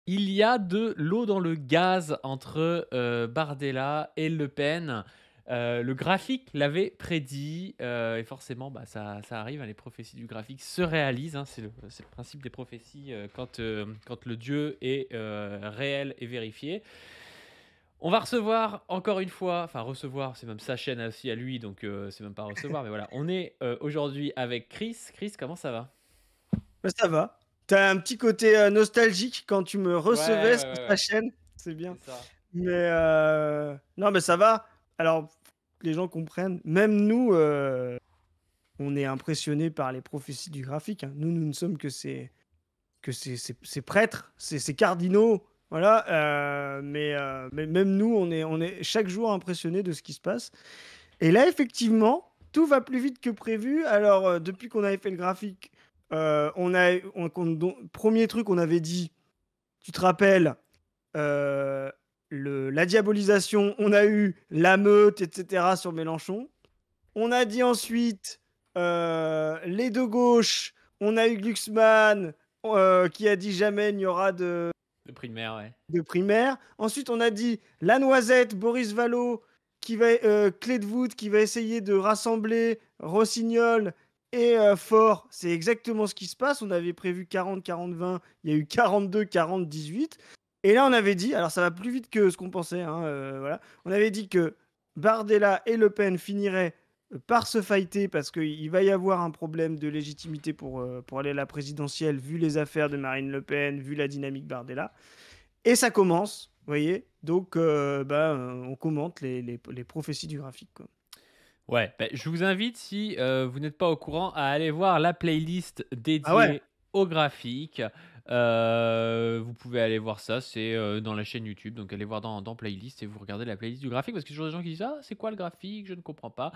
Il y a de l'eau dans le gaz entre, Bardella et Le Pen. Le graphique l'avait prédit, et forcément, bah, ça arrive, hein, les prophéties du graphique se réalisent, hein. C'est le principe des prophéties, quand le dieu est, réel et vérifié. On va recevoir encore une fois, enfin recevoir, c'est même sa chaîne aussi à lui, donc c'est même pas recevoir, mais voilà. On est, aujourd'hui avec Chris. Chris, comment ça va? Bah, ça va. Tu as un petit côté, nostalgique quand tu me Ouais, recevais ouais, sur ouais, ta ouais, chaîne, c'est bien. c'est ça. Mais, non, mais ça va. Alors, que les gens comprennent, même nous, on est impressionnés par les prophéties du graphique, hein. Nous ne sommes que ces prêtres, ces cardinaux, voilà, mais même nous, on est chaque jour impressionnés de ce qui se passe. Et là, effectivement, tout va plus vite que prévu. Alors, depuis qu'on avait fait le graphique, on a, premier truc, on avait dit, tu te rappelles, euh, la diabolisation, on a eu la meute, etc. sur Mélenchon. On a dit ensuite les de gauche, on a eu Glucksmann qui a dit jamais il n'y aura Le primaire, ouais. de primaire. Ensuite, on a dit la noisette, Boris Vallaud, clé de voûte, qui va essayer de rassembler Rossignol et Faure. C'est exactement ce qui se passe. On avait prévu 40-40-20, il y a eu 42-40-18. Et là, on avait dit, alors ça va plus vite que ce qu'on pensait, hein, voilà. On avait dit que Bardella et Le Pen finiraient par se fighter parce qu'il va y avoir un problème de légitimité pour aller à la présidentielle, vu les affaires de Marine Le Pen, vu la dynamique Bardella. Et ça commence, vous voyez. Donc, on commente les prophéties du graphique, quoi. Ouais, bah, je vous invite, si vous n'êtes pas au courant, à aller voir la playlist Ah ouais. dédiée au graphique. Vous pouvez aller voir ça, c'est dans la chaîne YouTube. Donc allez voir dans playlist et vous regardez la playlist du graphique, parce qu'il y a toujours des gens qui disent: «Ah, c'est quoi le graphique? Je ne comprends pas».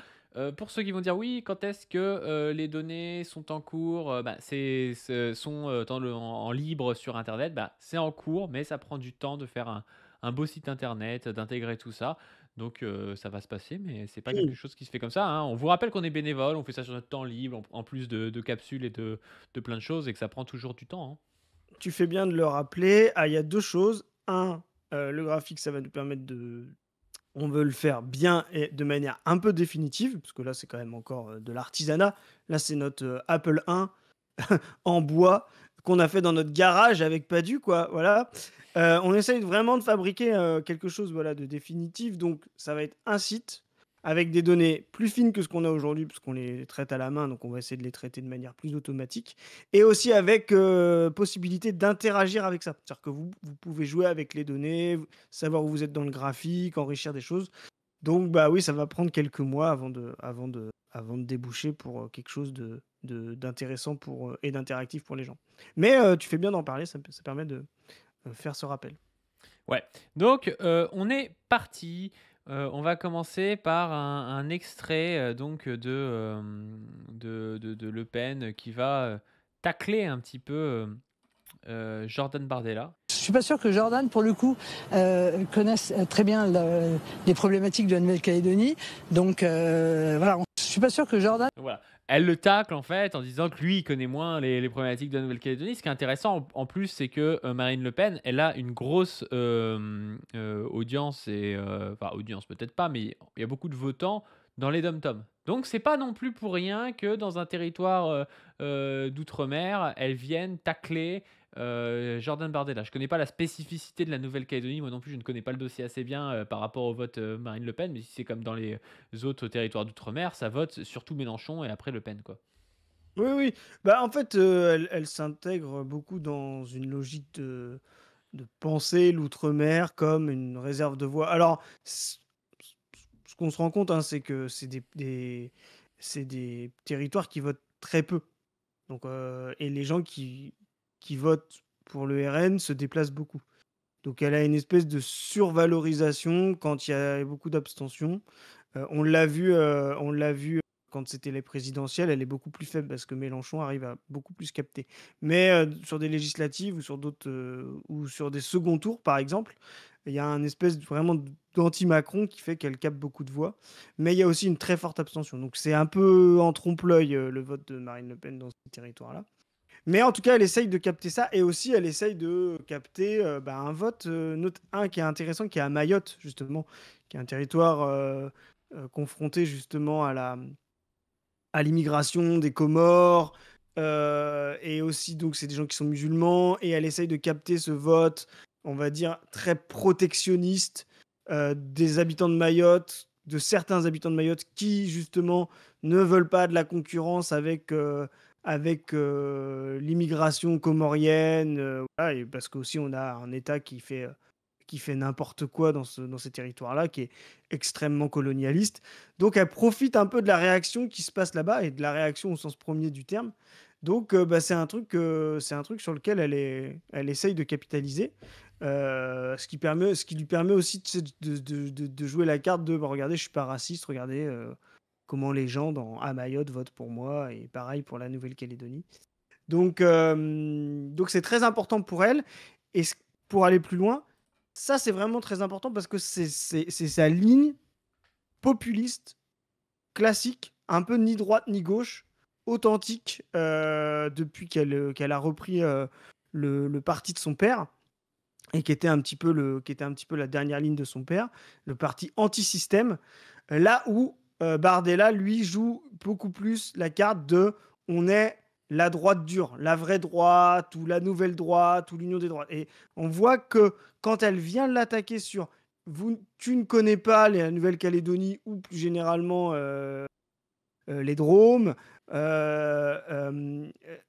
Pour ceux qui vont dire: «Oui, quand est-ce que les données sont en cours?» Bah, sont en libre sur internet. Bah, c'est en cours, mais ça prend du temps de faire un beau site internet, d'intégrer tout ça. Donc ça va se passer, mais c'est pas quelque Hmm. chose qui se fait comme ça, hein. On vous rappelle qu'on est bénévole, on fait ça sur notre temps libre, en plus de capsules et de plein de choses, et que ça prend toujours du temps, hein. Tu fais bien de le rappeler. Ah, il y a deux choses. Un, le graphique, ça va nous permettre on veut le faire bien et de manière un peu définitive, parce que là, c'est quand même encore de l'artisanat. Là, c'est notre Apple 1 en bois qu'on a fait dans notre garage avec Padu, quoi. Voilà. On essaye vraiment de fabriquer quelque chose, voilà, de définitif. Donc, ça va être un site avec des données plus fines que ce qu'on a aujourd'hui, parce qu'on les traite à la main. Donc, on va essayer de les traiter de manière plus automatique. Et aussi avec possibilité d'interagir avec ça. C'est-à-dire que vous pouvez jouer avec les données, savoir où vous êtes dans le graphique, enrichir des choses. Donc, bah oui, ça va prendre quelques mois avant de déboucher pour quelque chose d'intéressant et d'interactif pour les gens. Mais tu fais bien d'en parler, ça permet de faire ce rappel. Ouais, donc on est parti. On va commencer par un extrait, donc de Le Pen, qui va, tacler un petit peu, Jordan Bardella. Je suis pas sûr que Jordan, pour le coup, connaisse très bien les problématiques de la Nouvelle-Calédonie. Donc voilà, je suis pas sûr que Jordan. Voilà. Elle le tacle en fait en disant que lui, il connaît moins les problématiques de la Nouvelle-Calédonie. Ce qui est intéressant en plus, c'est que Marine Le Pen, elle a une grosse audience, et enfin audience peut-être pas, mais il y a beaucoup de votants dans les dom-toms. Donc c'est pas non plus pour rien que dans un territoire d'outre-mer, elle vienne tacler Jordan Bardella. Je connais pas la spécificité de la Nouvelle-Calédonie, moi non plus, je ne connais pas le dossier assez bien par rapport au vote Marine Le Pen, mais si c'est comme dans les autres territoires d'outre-mer, ça vote surtout Mélenchon et après Le Pen, quoi. Oui, oui. Bah, en fait, elle s'intègre beaucoup dans une logique de penser l'outre-mer comme une réserve de voix. Alors, ce qu'on se rend compte, hein, c'est que c'est des territoires qui votent très peu. Donc, et les gens qui votent pour le RN se déplacent beaucoup. Donc elle a une espèce de survalorisation quand il y a beaucoup d'abstention. On l'a vu quand c'était les présidentielles, elle est beaucoup plus faible parce que Mélenchon arrive à beaucoup plus capter. Mais sur des législatives ou sur d'autres, ou sur des seconds tours, par exemple, il y a un espèce vraiment d'anti-Macron qui fait qu'elle capte beaucoup de voix. Mais il y a aussi une très forte abstention. Donc c'est un peu en trompe-l'œil, le vote de Marine Le Pen dans ces territoires-là. Mais en tout cas, elle essaye de capter ça et aussi elle essaye de capter un vote, un qui est intéressant, qui est à Mayotte, justement, qui est un territoire confronté justement à l'immigration des Comores. Et aussi, donc, c'est des gens qui sont musulmans et elle essaye de capter ce vote, on va dire, très protectionniste des habitants de Mayotte, de certains habitants de Mayotte qui, justement, ne veulent pas de la concurrence avec l'immigration comorienne, voilà, et parce qu'aussi on a un État qui fait n'importe quoi dans ces territoires-là, qui est extrêmement colonialiste. Donc elle profite un peu de la réaction qui se passe là-bas et de la réaction au sens premier du terme. Donc c'est un truc sur lequel elle essaye de capitaliser. Ce qui lui permet aussi tu sais, de jouer la carte de bah, regardez, je suis pas raciste, regardez comment les gens à Mayotte votent pour moi, et pareil pour la Nouvelle-Calédonie. Donc c'est très important pour elle. Et pour aller plus loin, ça c'est vraiment très important parce que c'est sa ligne populiste, classique, un peu ni droite ni gauche, authentique depuis qu'elle a repris le parti de son père et qui était un petit peu la dernière ligne de son père, le parti anti-système, là où Bardella, lui, joue beaucoup plus la carte de on est la droite dure, la vraie droite, ou la nouvelle droite, ou l'union des droites. Et on voit que quand elle vient l'attaquer sur tu ne connais pas la Nouvelle-Calédonie, ou plus généralement les Drômes,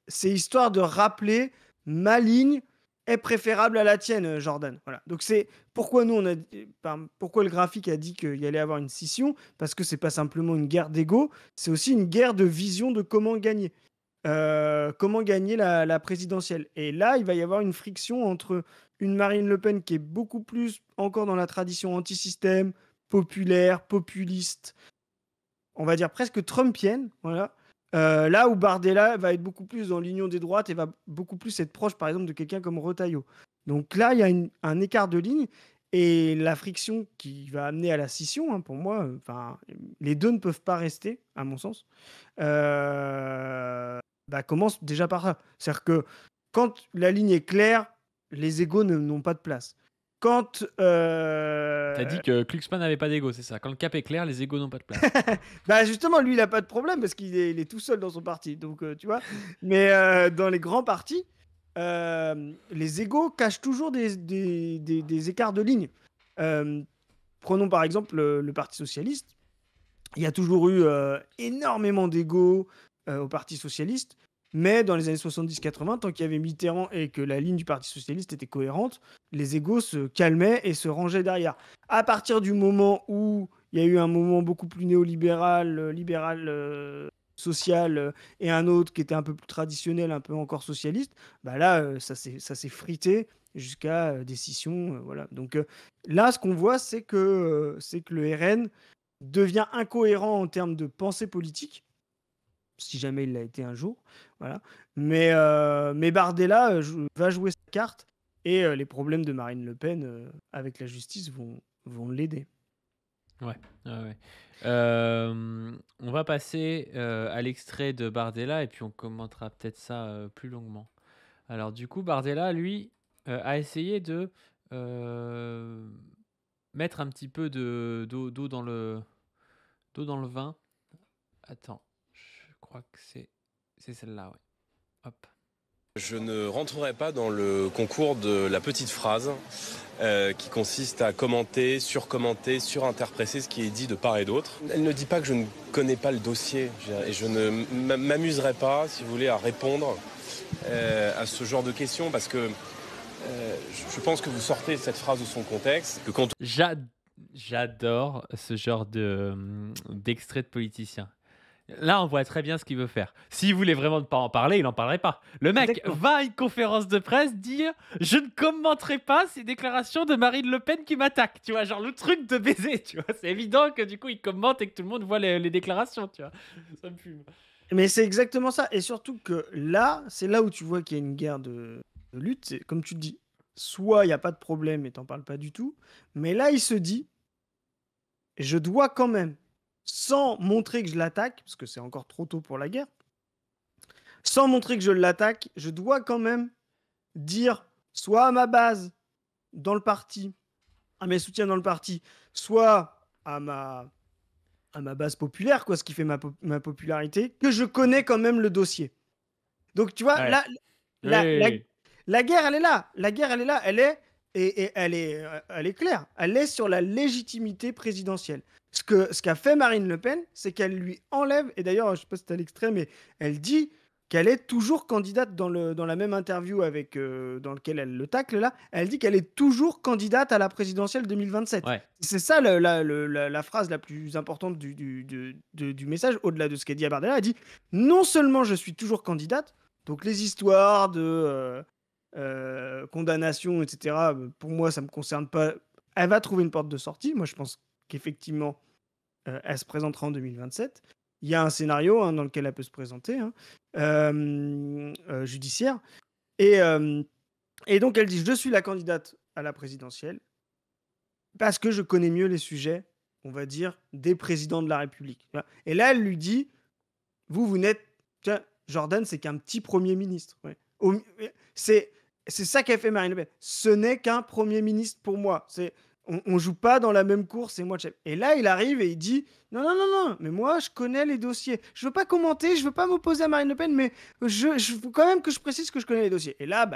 c'est histoire de rappeler ma ligne est préférable à la tienne, Jordan. Voilà. Donc c'est pourquoi pourquoi le graphique a dit qu'il y allait avoir une scission, parce que c'est pas simplement une guerre d'ego, c'est aussi une guerre de vision de comment gagner. Comment gagner la présidentielle. Et là, il va y avoir une friction entre une Marine Le Pen qui est beaucoup plus encore dans la tradition anti-système, populaire, populiste, on va dire presque trumpienne, voilà. Là où Bardella va être beaucoup plus dans l'union des droites et va beaucoup plus être proche, par exemple, de quelqu'un comme Retailleau. Donc là, il y a un écart de ligne et la friction qui va amener à la scission, hein, pour moi, les deux ne peuvent pas rester, à mon sens, commence déjà par ça. C'est-à-dire que quand la ligne est claire, les égos n'ont pas de place. Quand T'as dit que Kluxman n'avait pas d'ego, c'est ça. Quand le cap est clair, les égos n'ont pas de place. justement, lui, il n'a pas de problème parce il est tout seul dans son parti. Donc, tu vois. Mais dans les grands partis, les égos cachent toujours des écarts de ligne. Prenons par exemple le Parti socialiste. Il y a toujours eu énormément d'égos au Parti socialiste. Mais dans les années 70-80, tant qu'il y avait Mitterrand et que la ligne du Parti socialiste était cohérente, les égos se calmaient et se rangeaient derrière. À partir du moment où il y a eu un moment beaucoup plus néolibéral, social, et un autre qui était un peu plus traditionnel, un peu encore socialiste, là, ça s'est frité jusqu'à des scissions. Voilà. Donc là, ce qu'on voit, c'est que le RN devient incohérent en termes de pensée politique, si jamais il l'a été un jour. Voilà. Mais Bardella va jouer sa carte et les problèmes de Marine Le Pen avec la justice vont l'aider. Ouais. On va passer à l'extrait de Bardella et puis on commentera peut-être ça plus longuement. Alors du coup, Bardella, lui, a essayé de mettre un petit peu d'eau dans le vin. Attends, je crois que c'est celle-là, ouais. Hop. Je ne rentrerai pas dans le concours de la petite phrase qui consiste à commenter, surcommenter, surinterpréter ce qui est dit de part et d'autre. Elle ne dit pas que je ne connais pas le dossier et je ne m'amuserai pas, si vous voulez, à répondre à ce genre de questions parce que je pense que vous sortez cette phrase de son contexte. Que quand J'adore ce genre d'extrait de politicien. Là, on voit très bien ce qu'il veut faire. S'il voulait vraiment ne pas en parler, il n'en parlerait pas. Le mec va à une conférence de presse dire « Je ne commenterai pas ces déclarations de Marine Le Pen qui m'attaque. » Tu vois, genre le truc de baiser, tu vois. C'est évident que du coup, il commente et que tout le monde voit les déclarations, tu vois. Ça me fume. Mais c'est exactement ça. Et surtout que là, c'est là où tu vois qu'il y a une guerre de lutte. C'est, comme tu te dis, soit il n'y a pas de problème et t'en parles pas du tout. Mais là, il se dit « Je dois quand même, sans montrer que je l'attaque, parce que c'est encore trop tôt pour la guerre, sans montrer que je l'attaque, je dois quand même dire soit à ma base dans le parti, à mes soutiens dans le parti, soit à ma base populaire, quoi, ce qui fait ma popularité, que je connais quand même le dossier. Donc, tu vois, Ouais. là, Oui, la, oui, la- oui. la guerre, elle est là. La guerre, elle est là. Et elle est claire. Elle est sur la légitimité présidentielle. Ce qu'a fait Marine Le Pen, c'est qu'elle lui enlève, et d'ailleurs, je ne sais pas si c'était l'extrait, mais elle dit qu'elle est toujours candidate dans la même interview dans lequel elle le tacle là. Elle dit qu'elle est toujours candidate à la présidentielle 2027. Ouais. C'est ça la phrase la plus importante du message, au-delà de ce qu'elle dit à Bardella. Elle dit non seulement je suis toujours candidate, donc les histoires de condamnation, etc., pour moi, ça ne me concerne pas. Elle va trouver une porte de sortie. Moi, je pense qu'effectivement, elle se présentera en 2027. Il y a un scénario dans lequel elle peut se présenter, judiciaire. Et donc, elle dit, je suis la candidate à la présidentielle parce que je connais mieux les sujets, on va dire, des présidents de la République. Et là, elle lui dit, vous n'êtes... Tiens, Jordan, c'est qu'un petit Premier ministre. Ouais. C'est ça qu'a fait Marine Le Pen. Ce n'est qu'un Premier ministre pour moi. On ne joue pas dans la même course, c'est moi le chef. Et là, il arrive et il dit, non, non, non, non, mais moi, je connais les dossiers. Je ne veux pas commenter, je ne veux pas m'opposer à Marine Le Pen, mais je veux quand même que je précise que je connais les dossiers. Et là,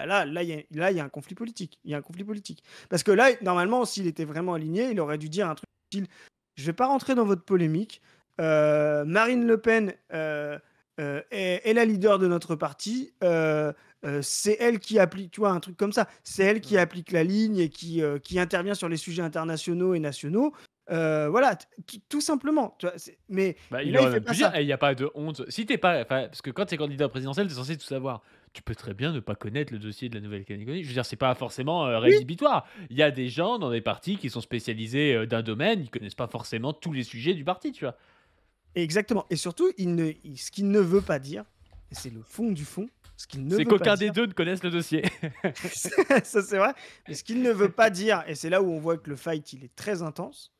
il y a un conflit politique. Il y a un conflit politique. Parce que là, normalement, s'il était vraiment aligné, il aurait dû dire un truc style, je ne vais pas rentrer dans votre polémique. Marine Le Pen est la leader de notre parti. C'est elle qui applique, tu vois, un truc comme ça. C'est elle qui applique la ligne et qui intervient sur les sujets internationaux et nationaux. Voilà, tout simplement. Tu vois, mais Bah, là, il il aurait fait même pas pu dire, ça. il n'y a pas de honte. Si t'es pas, parce que quand tu es candidat présidentiel, tu es censé tout savoir. Tu peux très bien ne pas connaître le dossier de la Nouvelle-Calédonie. Je veux dire, c'est pas forcément Oui, rédhibitoire. Il y a des gens dans des partis qui sont spécialisés d'un domaine, ils connaissent pas forcément tous les sujets du parti, tu vois. exactement. Et surtout, ce qu'il ne veut pas dire, et c'est le fond du fond, ce qu'il ne C'est veut pas qu'aucun des dire, deux ne connaisse le dossier. ça c'est vrai, mais ce qu'il ne veut pas dire, et c'est là où on voit que le fight, il est très intense,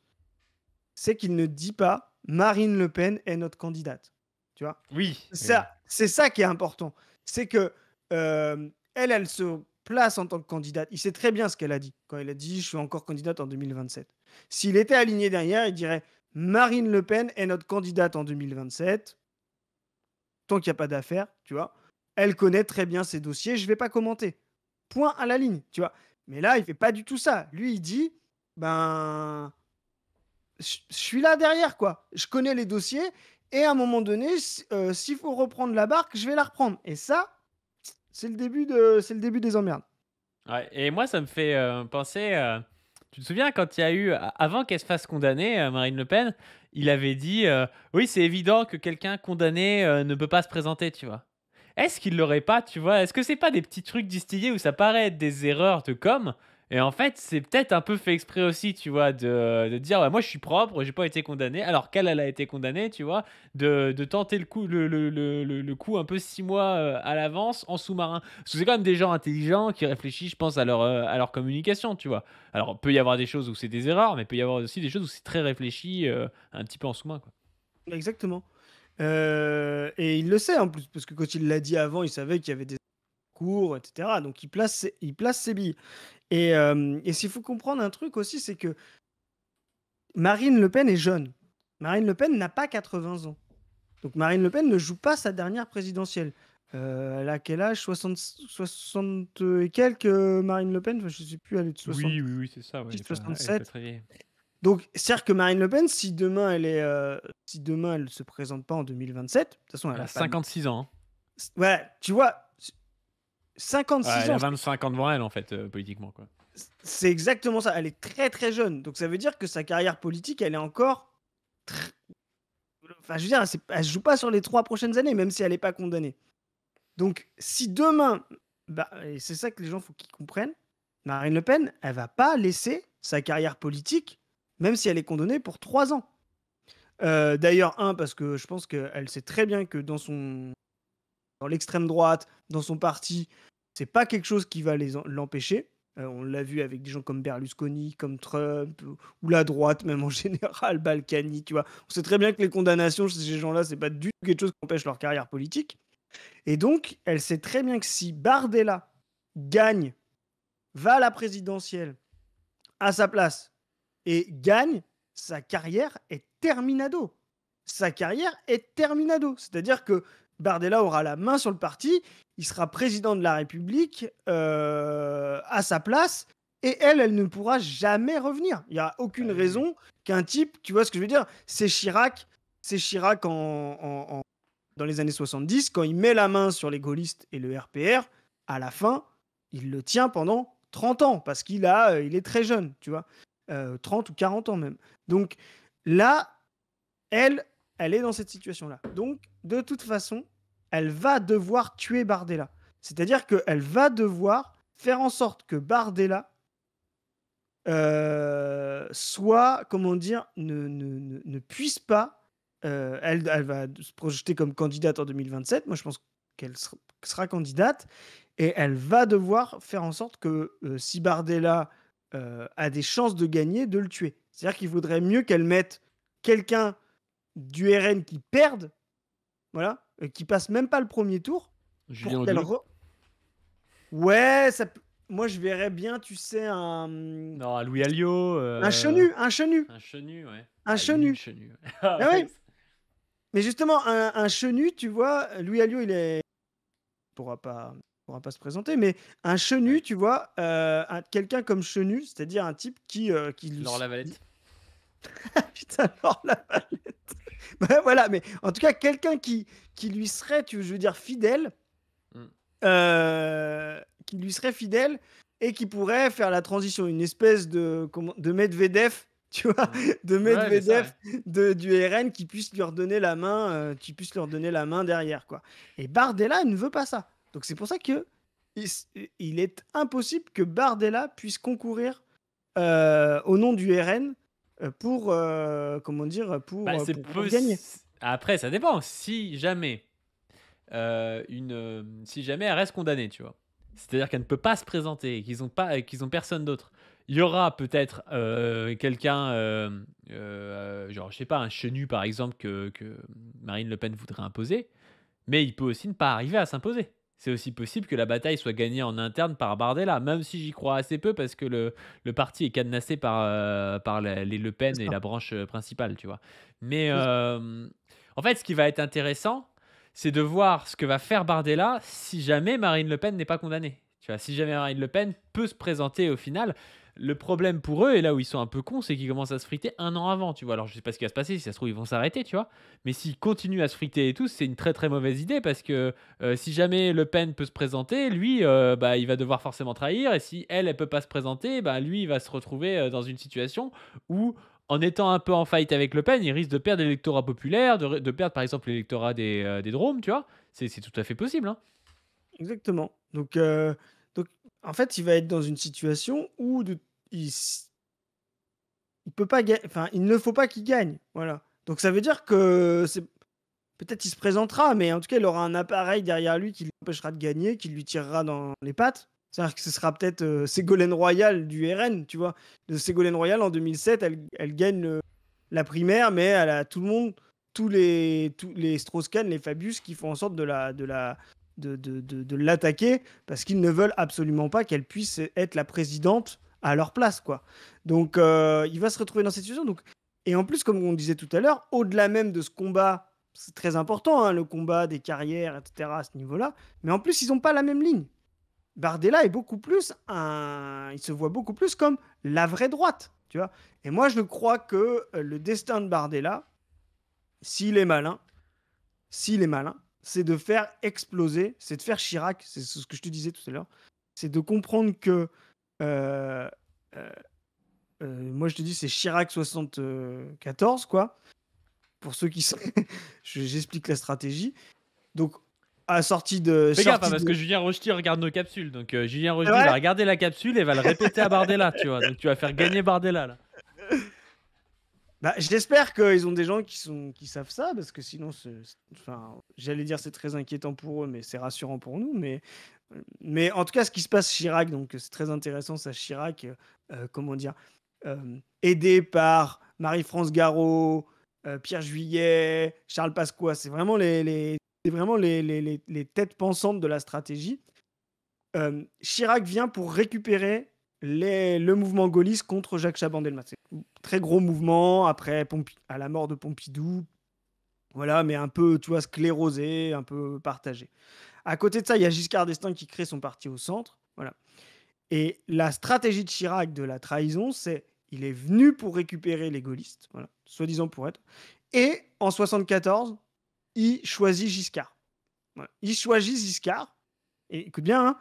c'est qu'il ne dit pas Marine Le Pen est notre candidate. Tu vois? Oui. C'est ça qui est important. C'est que elle se place en tant que candidate. Il sait très bien ce qu'elle a dit quand elle a dit je suis encore candidate en 2027. S'il était aligné derrière, il dirait Marine Le Pen est notre candidate en 2027. Tant qu'il n'y a pas d'affaire, tu vois. Elle connaît très bien ses dossiers, je ne vais pas commenter. Point à la ligne, tu vois. Mais là, il fait pas du tout ça. Lui, il dit ben je suis là derrière, quoi. Je connais les dossiers et à un moment donné, s'il faut reprendre la barque, je vais la reprendre. Et ça, c'est le début des emmerdes. Ouais, et moi, ça me fait penser. Tu te souviens quand il y a eu, avant qu'elle se fasse condamner, Marine Le Pen, il avait dit oui, c'est évident que quelqu'un condamné ne peut pas se présenter, tu vois. Est-ce qu'il l'aurait pas, tu vois? Est-ce que c'est pas des petits trucs distillés où ça paraît être des erreurs de com? Et en fait, c'est peut-être un peu fait exprès aussi, tu vois, de dire ouais, moi je suis propre, j'ai pas été condamné, alors qu'elle, elle a été condamnée, tu vois, de tenter le coup, le coup un peu 6 mois à l'avance en sous-marin. Parce que c'est quand même des gens intelligents qui réfléchissent, je pense, à leur communication, tu vois. Alors, peut y avoir des choses où c'est des erreurs, mais peut y avoir aussi des choses où c'est très réfléchi, un petit peu en sous-main, quoi. Exactement. Et il le sait en plus, parce que quand il l'a dit avant, il savait qu'il y avait des cours, etc. Donc il place ses billes. Et s'il faut comprendre un truc aussi, c'est que Marine Le Pen est jeune. Marine Le Pen n'a pas 80 ans. Donc Marine Le Pen ne joue pas sa dernière présidentielle. Elle a quel âge 60 et quelques, Marine Le Pen. Enfin, je ne sais plus, elle est de 60, Oui, c'est ça, ouais. Elle est pas 67. très vieille. Donc, c'est-à-dire que Marine Le Pen, si demain elle se présente pas en 2027, de toute façon, Elle elle a a pas. 56 ans. Ouais, tu vois, Ouais, 56 elle a ans, 25 ans devant elle, en fait, politiquement, quoi. c'est exactement ça. Elle est très très jeune. Donc, ça veut dire que sa carrière politique, elle est encore. Enfin, je veux dire, elle se joue pas sur les 3 prochaines années, même si elle n'est pas condamnée. Donc, si demain, et c'est ça que les gens faut qu'ils comprennent, Marine Le Pen, elle va pas laisser sa carrière politique, même si elle est condamnée pour 3 ans. D'ailleurs, parce que je pense qu'elle sait très bien que dans l'extrême droite, dans son parti, c'est pas quelque chose qui va l'empêcher. On l'a vu avec des gens comme Berlusconi, comme Trump, ou la droite même en général, Balkany, tu vois. On sait très bien que les condamnations chez ces gens-là, c'est pas du tout quelque chose qui empêche leur carrière politique. Et donc, elle sait très bien que si Bardella gagne, va à la présidentielle à sa place et gagne, sa carrière est terminado. Sa carrière est terminado. C'est-à-dire que Bardella aura la main sur le parti, il sera président de la République à sa place, et elle ne pourra jamais revenir. Il n'y a aucune Bah oui, oui. raison qu'un type, tu vois ce que je veux dire, c'est Chirac dans les années 70, quand il met la main sur les gaullistes et le RPR, à la fin, il le tient pendant 30 ans, parce il est très jeune, tu vois, 30 ou 40 ans même. Donc là, elle, elle est dans cette situation-là. Donc, de toute façon, elle va devoir tuer Bardella. C'est-à-dire qu'elle va devoir faire en sorte que Bardella soit, comment dire, ne puisse pas. Elle va se projeter comme candidate en 2027. Moi, je pense qu'elle sera candidate. Et elle va devoir faire en sorte que si Bardella a des chances de gagner, de le tuer. C'est-à-dire qu'il vaudrait mieux qu'elle mette quelqu'un du RN qui perde, voilà, qui passe même pas le premier tour, Julien pour qu'elle Audeau? Ouais, moi je verrais bien, tu sais, Non, à Louis Alliot, un chenu, un chenu, un Chenu, ouais. un Ah, il est nul, chenu. Chenu. Ah Ah ouais. oui, mais justement, un chenu, tu vois, Louis Alliot, pourra pas, pourra pas se présenter, mais un chenu, Ouais. tu vois, quelqu'un comme chenu, c'est-à-dire un type Laure Lavalette. Putain, alors la palette. Ouais, voilà, mais en tout cas, quelqu'un qui lui serait, je veux dire, fidèle, Mm. qui lui serait fidèle et qui pourrait faire la transition, une espèce de Medvedev, tu vois, de Ouais, c'est ça, Medvedev du RN qui puisse lui redonner la main, derrière, quoi. Et Bardella ne veut pas ça. Donc c'est pour ça que il est impossible que Bardella puisse concourir au nom du RN pour, comment dire, Bah, c'est pour gagner. Après, ça dépend. Si jamais elle reste condamnée, tu vois. C'est-à-dire qu'elle ne peut pas se présenter et qu'ils ont personne d'autre. Il y aura peut-être quelqu'un, genre, je sais pas, un Chenu par exemple, que Marine Le Pen voudrait imposer, mais il peut aussi ne pas arriver à s'imposer. C'est aussi possible que la bataille soit gagnée en interne par Bardella, même si j'y crois assez peu parce que le parti est cadenassé par les Le Pen C'est et ça. la branche principale, tu vois. Mais C'est ça. en fait, ce qui va être intéressant, c'est de voir ce que va faire Bardella si jamais Marine Le Pen n'est pas condamnée. Tu vois, si jamais Marine Le Pen peut se présenter au final, le problème pour eux, et là où ils sont un peu cons, c'est qu'ils commencent à se friter un an avant, tu vois. Alors je sais pas ce qui va se passer, si ça se trouve ils vont s'arrêter, tu vois. Mais s'ils continuent à se friter et tout, c'est une très très mauvaise idée parce que si jamais Le Pen peut se présenter, lui, bah, il va devoir forcément trahir. Et si elle peut pas se présenter, bah, lui, il va se retrouver dans une situation où, en étant un peu en fight avec Le Pen, il risque de perdre l'électorat populaire, de perdre par exemple l'électorat des Drômes, tu vois. C'est tout à fait possible, hein. Exactement. Donc, en fait, il va être dans une situation où il peut pas gagner, enfin, il ne faut pas qu'il gagne. Voilà. Donc, ça veut dire que peut-être il se présentera, mais en tout cas, il aura un appareil derrière lui qui l'empêchera de gagner, qui lui tirera dans les pattes. C'est-à-dire que ce sera peut-être Ségolène Royal du RN, tu vois. Ségolène Royal, en 2007, elle gagne la primaire, mais elle a tout le monde, tous les Strauss-Kahn, les Fabius, qui font en sorte de l'attaquer parce qu'ils ne veulent absolument pas qu'elle puisse être la présidente à leur place, quoi. Donc, il va se retrouver dans cette situation. Donc, et en plus, comme on disait tout à l'heure, au-delà même de ce combat, c'est très important, hein, le combat des carrières, etc., à ce niveau-là, mais en plus, ils n'ont pas la même ligne. Bardella est beaucoup plus il se voit beaucoup plus comme la vraie droite, tu vois. Et moi, je crois que le destin de Bardella, s'il est malin, c'est de faire exploser, c'est de faire Chirac, c'est ce que je te disais tout à l'heure, c'est de comprendre que, euh, euh, moi je te dis, c'est Chirac 74, quoi, pour ceux qui sont... J'explique la stratégie. Donc, à Fais gaffe, hein, parce que Julien Rochety regarde nos capsules. Donc Julien Rochety va regarder la capsule et va le répéter à Bardella, tu vois. Donc tu vas faire gagner Bardella, là. Bah, j'espère qu'ils ont des gens qui savent ça, parce que sinon, enfin, j'allais dire c'est très inquiétant pour eux, mais c'est rassurant pour nous. Mais en tout cas, ce qui se passe Chirac, donc c'est très intéressant, ça, Chirac, comment dire, aidé par Marie-France Garot, Pierre Juillet, Charles Pasqua, c'est vraiment c'est vraiment les têtes pensantes de la stratégie. Chirac vient pour récupérer le mouvement gaulliste contre Jacques Chaban-Delmas. C'est un très gros mouvement après à la mort de Pompidou. Voilà, mais un peu, tu vois, sclérosé, un peu partagé. À côté de ça, il y a Giscard d'Estaing qui crée son parti au centre. Voilà. Et la stratégie de Chirac de la trahison, c'est il est venu pour récupérer les gaullistes, voilà, soi-disant pour être. Et en 74, il choisit Giscard. Voilà. Il choisit Giscard, et écoute bien,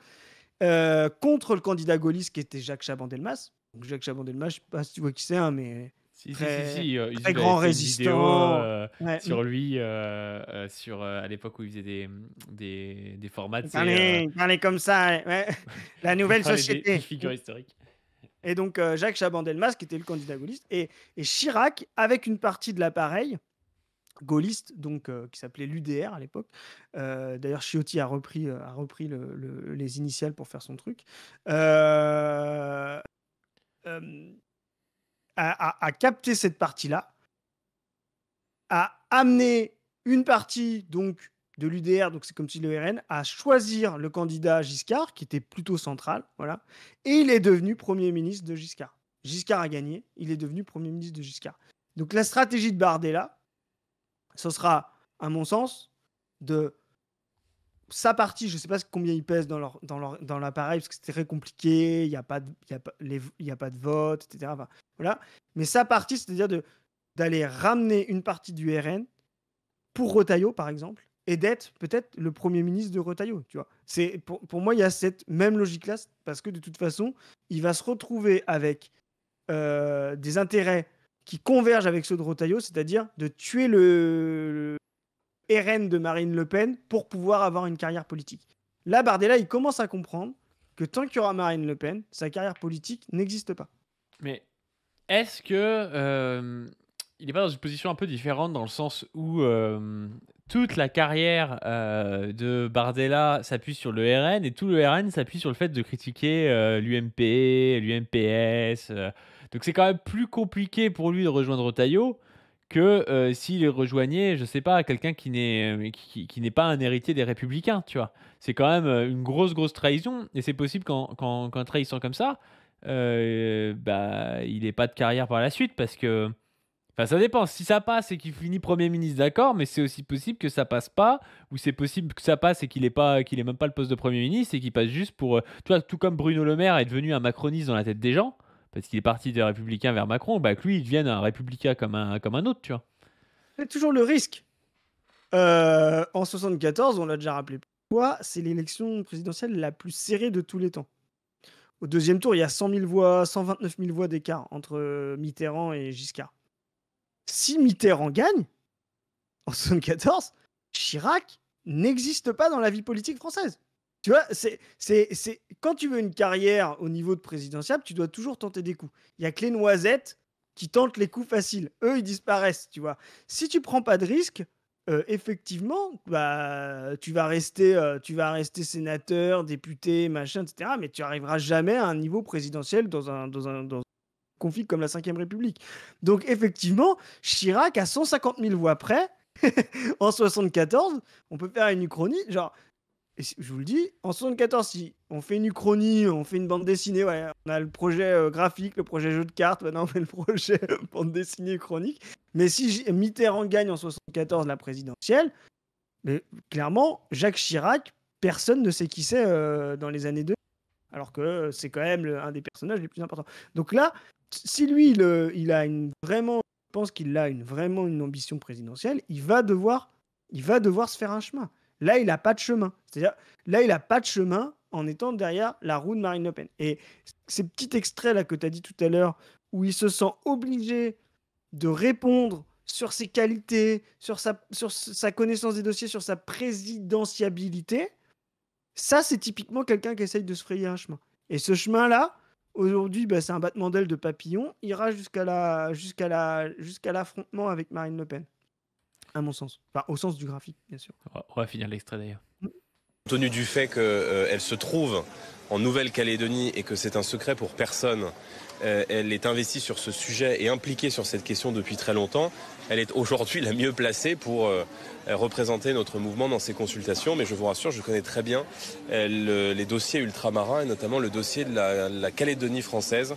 hein, contre le candidat gaulliste qui était Jacques Chaban-Delmas. Donc Jacques Chaban-Delmas, je ne sais pas si tu vois qui c'est, hein, mais Si, très, il très avait grand fait une vidéo résistant. Ouais. sur lui, à l'époque où il faisait des formats, tu sais, Parler comme ça, ouais. La nouvelle parler des société. figures historiques. Et donc Jacques Chaban-Delmas, qui était le candidat gaulliste, et Chirac, avec une partie de l'appareil gaulliste, donc qui s'appelait l'UDR à l'époque. D'ailleurs, Ciotti a repris les initiales pour faire son truc. Euh, euh, a capté cette partie-là, a amené une partie donc de l'UDR, donc c'est comme si le RN, à choisir le candidat Giscard, qui était plutôt central, voilà, et il est devenu Premier ministre de Giscard. Giscard a gagné, il est devenu Premier ministre de Giscard. Donc la stratégie de Bardella, ce sera, à mon sens, de sa partie, je ne sais pas combien ils pèsent dans l'appareil, parce que c'est très compliqué, il n'y a, pas de vote, etc. Enfin, voilà. Mais sa partie, c'est-à-dire d'aller ramener une partie du RN pour Retailleau, par exemple, et d'être peut-être le Premier ministre de Retailleau. Tu vois. Pour moi, il y a cette même logique-là, parce que de toute façon, il va se retrouver avec des intérêts qui convergent avec ceux de Retailleau, c'est-à-dire de tuer le RN de Marine Le Pen pour pouvoir avoir une carrière politique. Là, Bardella, il commence à comprendre que tant qu'il y aura Marine Le Pen, sa carrière politique n'existe pas. Mais est-ce que il n'est pas dans une position un peu différente dans le sens où toute la carrière de Bardella s'appuie sur le RN et tout le RN s'appuie sur le fait de critiquer l'UMP, l'UMPS. Donc c'est quand même plus compliqué pour lui de rejoindre Retailleau que s'il rejoignait, je sais pas, quelqu'un qui n'est pas un héritier des Républicains, tu vois. C'est quand même une grosse trahison et c'est possible qu'en trahissant comme ça, bah, il n'ait pas de carrière par la suite parce que. Enfin, ça dépend. Si ça passe et qu'il finit Premier ministre, d'accord, mais c'est aussi possible que ça passe pas, ou c'est possible que ça passe et qu'il ait même pas le poste de Premier ministre et qu'il passe juste pour. Tu vois, tout comme Bruno Le Maire est devenu un macroniste dans la tête des gens, parce qu'il est parti des Républicains vers Macron, bah que lui, il devienne un républicain comme un autre, tu vois. C'est toujours le risque. En 74, on l'a déjà rappelé pourquoi, c'est l'élection présidentielle la plus serrée de tous les temps. Au deuxième tour, il y a 100 000 voix, 129 000 voix d'écart entre Mitterrand et Giscard. Si Mitterrand gagne, en 74, Chirac n'existe pas dans la vie politique française. Tu vois, quand tu veux une carrière au niveau de présidentiable, tu dois toujours tenter des coups. Il y a que les noisettes qui tentent les coups faciles. Eux, ils disparaissent, tu vois. Si tu prends pas de risque, effectivement, bah, tu vas rester sénateur, député, machin, etc. Mais tu n'arriveras jamais à un niveau présidentiel dans un conflit comme la Ve République. Donc, effectivement, Chirac, à 150 000 voix près, en 74, on peut faire une uchronie. Genre, je vous le dis, en 74, si on fait une uchronie, on fait une bande dessinée, ouais, on a le projet graphique, le projet jeu de cartes, maintenant on fait le projet bande dessinée chronique. Mais si Mitterrand gagne en 74 la présidentielle, mais clairement, Jacques Chirac, personne ne sait qui c'est dans les années 2, alors que c'est quand même un des personnages les plus importants. Donc là, si lui, il a vraiment, je pense qu'il a vraiment une ambition présidentielle, il va devoir se faire un chemin. Là, il n'a pas de chemin. C'est-à-dire, là, il n'a pas de chemin en étant derrière la roue de Marine Le Pen. Et ces petits extraits là que tu as dit tout à l'heure, où il se sent obligé de répondre sur ses qualités, sur sa connaissance des dossiers, sur sa présidentiabilité, ça, c'est typiquement quelqu'un qui essaye de se frayer un chemin. Et ce chemin-là, aujourd'hui, bah, c'est un battement d'aile de papillon. Il ira jusqu'à l'affrontement avec Marine Le Pen, à mon sens. Enfin, au sens du graphique, bien sûr. On va finir l'extrait d'ailleurs. tenu du fait qu'elle se trouve en Nouvelle-Calédonie et que c'est un secret pour personne, elle est investie sur ce sujet et impliquée sur cette question depuis très longtemps. Elle est aujourd'hui la mieux placée pour représenter notre mouvement dans ces consultations. Mais je vous rassure, je connais très bien les dossiers ultramarins et notamment le dossier de la Calédonie française.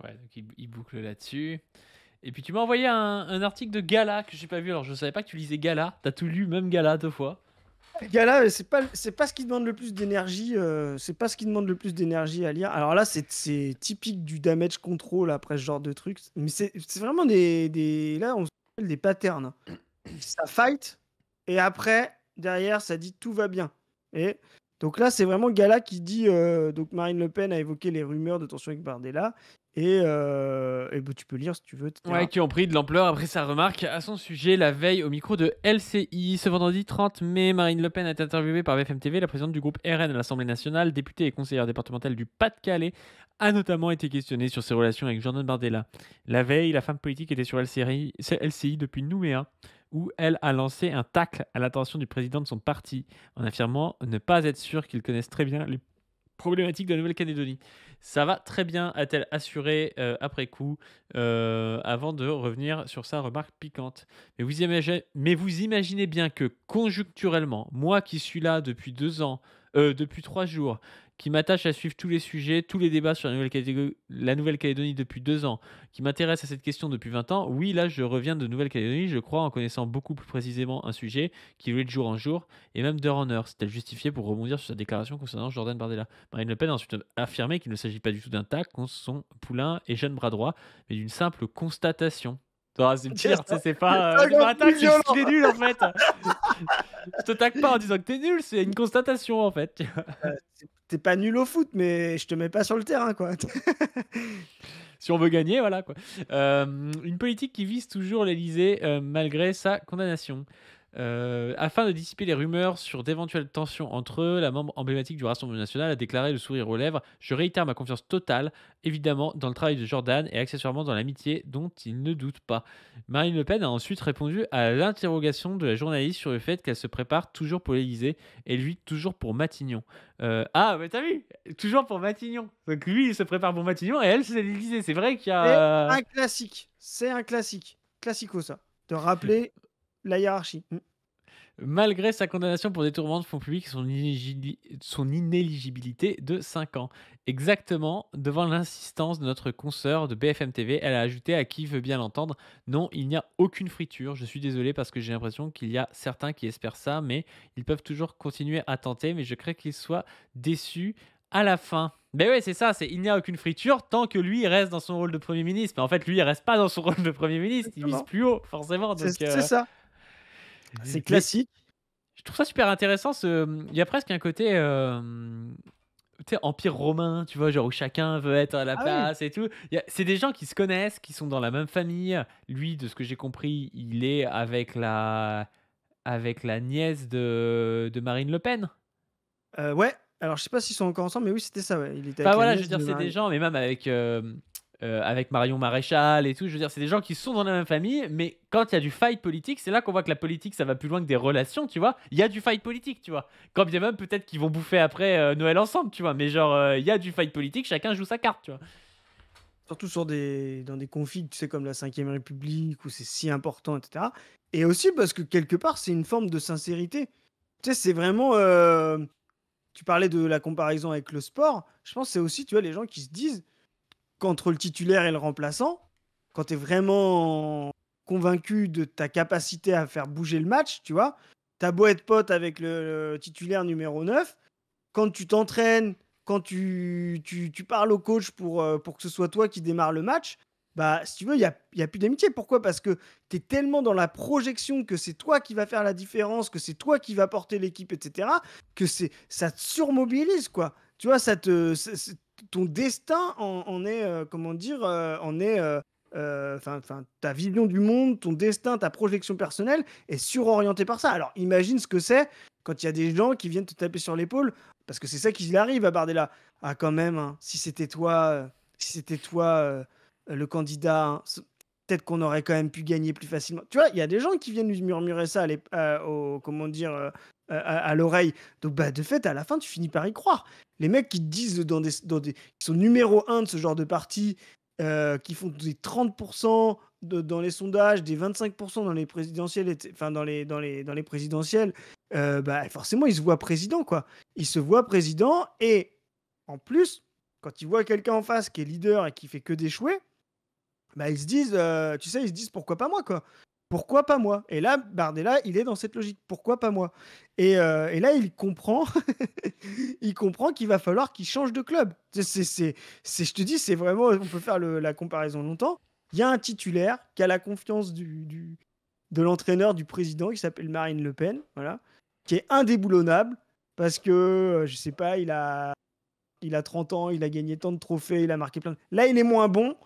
Ouais, donc il boucle là-dessus. Et puis tu m'as envoyé un article de Gala que j'ai pas vu. Alors je savais pas que tu lisais Gala. T'as tout lu, même Gala 2 fois. Gala, c'est pas ce qui demande le plus d'énergie. C'est pas ce qui demande le plus d'énergie à lire. Alors là, c'est typique du damage control après ce genre de truc. Mais c'est vraiment là, on se rappelle des patterns. Ça fight et après derrière ça dit tout va bien. Et donc là, c'est vraiment Gala qui dit donc Marine Le Pen a évoqué les rumeurs de tension avec Bardella et bah, tu peux lire si tu veux, etc. Ouais, qui ont pris de l'ampleur après sa remarque à son sujet la veille au micro de LCI. Ce vendredi 30 mai, Marine Le Pen a été interviewée par BFM TV. La présidente du groupe RN à l'Assemblée nationale, députée et conseillère départementale du Pas-de-Calais, a notamment été questionnée sur ses relations avec Jordan Bardella. La veille, la femme politique était sur LCI depuis Nouméa, où elle a lancé un tacle à l'attention du président de son parti, en affirmant ne pas être sûr qu'ils connaissent très bien les problématiques de la Nouvelle-Calédonie. Ça va très bien, a-t-elle assuré après coup, avant de revenir sur sa remarque piquante. Mais vous imaginez bien que conjoncturellement, moi qui suis là depuis 2 ans, depuis 3 jours, qui m'attache à suivre tous les sujets, tous les débats sur la Nouvelle-Calédonie depuis 2 ans, qui m'intéresse à cette question depuis 20 ans, oui, là, je reviens de Nouvelle-Calédonie, je crois, en connaissant beaucoup plus précisément un sujet qui évolue de jour en jour, et même d'heure en heure. C'est-elle justifié pour rebondir sur sa déclaration concernant Jordan Bardella. Marine Le Pen a ensuite affirmé qu'il ne s'agit pas du tout d'un tac contre son poulain et jeune bras droit, mais d'une simple constatation. Ah, c'est pire, tu sais, c'est pas un tac, c'est juste qu'il est nul en fait. Je te tague pas en disant que t'es nul, c'est une constatation en fait. T'es pas nul au foot, mais je te mets pas sur le terrain, quoi. Si on veut gagner, voilà quoi. Une politique qui vise toujours l'Elysée malgré sa condamnation. Afin de dissiper les rumeurs sur d'éventuelles tensions entre eux, la membre emblématique du Rassemblement national a déclaré le sourire aux lèvres: Je réitère ma confiance totale, évidemment, dans le travail de Jordan et accessoirement dans l'amitié dont il ne doute pas. Marine Le Pen a ensuite répondu à l'interrogation de la journaliste sur le fait qu'elle se prépare toujours pour l'Élysée et lui toujours pour Matignon. Ah, mais t'as vu? Toujours pour Matignon. Donc lui, il se prépare pour Matignon et elle, c'est l'Élysée. C'est vrai qu'il y a. C'est un classique. C'est un classique. Classico, ça. De rappeler la hiérarchie. Malgré sa condamnation pour détournement de fonds publics et son inéligibilité de 5 ans. Exactement, devant l'insistance de notre consoeur de BFM TV, elle a ajouté à qui veut bien l'entendre: Non, il n'y a aucune friture. Je suis désolé parce que j'ai l'impression qu'il y a certains qui espèrent ça, mais ils peuvent toujours continuer à tenter, mais je crains qu'ils soient déçus à la fin. Mais ouais, c'est ça, il n'y a aucune friture tant que lui il reste dans son rôle de Premier ministre. Mais en fait, lui, il reste pas dans son rôle de Premier ministre, il vise plus haut, forcément. Donc, C'est ça. C'est classique. Je trouve ça super intéressant. Il y a presque un côté empire romain, tu vois, genre où chacun veut être à la place et tout. C'est des gens qui se connaissent, qui sont dans la même famille. Lui, de ce que j'ai compris, il est avec la nièce de Marine Le Pen. Ouais. Alors, je sais pas s'ils sont encore ensemble, mais oui, c'était ça. Ouais. Il était Bah avec la voilà, je nièce veux dire, de c'est Marine. des gens, mais même avec Marion Maréchal et tout, je veux dire, c'est des gens qui sont dans la même famille, mais quand il y a du fight politique, c'est là qu'on voit que la politique, ça va plus loin que des relations, tu vois. Il y a du fight politique, tu vois. Quand bien même, peut-être qu'ils vont bouffer après Noël ensemble, tu vois. Mais genre, il y a du fight politique, chacun joue sa carte, tu vois. Surtout dans des configs, tu sais, comme la 5ème République, où c'est si important, etc. Et aussi parce que quelque part, c'est une forme de sincérité. Tu sais, c'est vraiment. Tu parlais de la comparaison avec le sport. Je pense que c'est aussi, tu vois, les gens qui se disent qu'entre le titulaire et le remplaçant, quand tu es vraiment convaincu de ta capacité à faire bouger le match, tu vois, t'as beau être pote avec le titulaire numéro 9, quand tu t'entraînes, quand tu parles au coach pour que ce soit toi qui démarre le match, bah, si tu veux, il y a plus d'amitié. Pourquoi? Parce que tu es tellement dans la projection que c'est toi qui va faire la différence, que c'est toi qui va porter l'équipe, etc., que ça te surmobilise, quoi. Tu vois, ton destin en est, comment dire, ta vision du monde, ton destin, ta projection personnelle est surorientée par ça. Alors, imagine ce que c'est quand il y a des gens qui viennent te taper sur l'épaule, parce que c'est ça qui arrive à Bardella. Ah, quand même, hein, si c'était toi, le candidat, hein, peut-être qu'on aurait quand même pu gagner plus facilement. Tu vois, il y a des gens qui viennent lui murmurer ça comment dire, à l'oreille. Donc, bah, de fait, à la fin, tu finis par y croire. Les mecs qui te disent qui sont numéro un de ce genre de parti, qui font des 30% dans les sondages, des 25% dans les présidentielles, enfin dans les présidentielles, bah, forcément, ils se voient président, quoi. Ils se voient président et en plus, quand ils voient quelqu'un en face qui est leader et qui fait que d'échouer, bah, ils se disent, tu sais, ils se disent: «Pourquoi pas moi, quoi? Pourquoi pas moi?» Et là, Bardella, il est dans cette logique: «Pourquoi pas moi?» Et là, il comprend il comprend qu'il va falloir qu'il change de club. Je te dis, c'est vraiment on peut faire la comparaison longtemps. Il y a un titulaire qui a la confiance de l'entraîneur, du président, qui s'appelle Marine Le Pen, voilà, qui est indéboulonnable parce que, je sais pas, il a 30 ans, il a gagné tant de trophées, il a marqué plein de là, il est moins bon,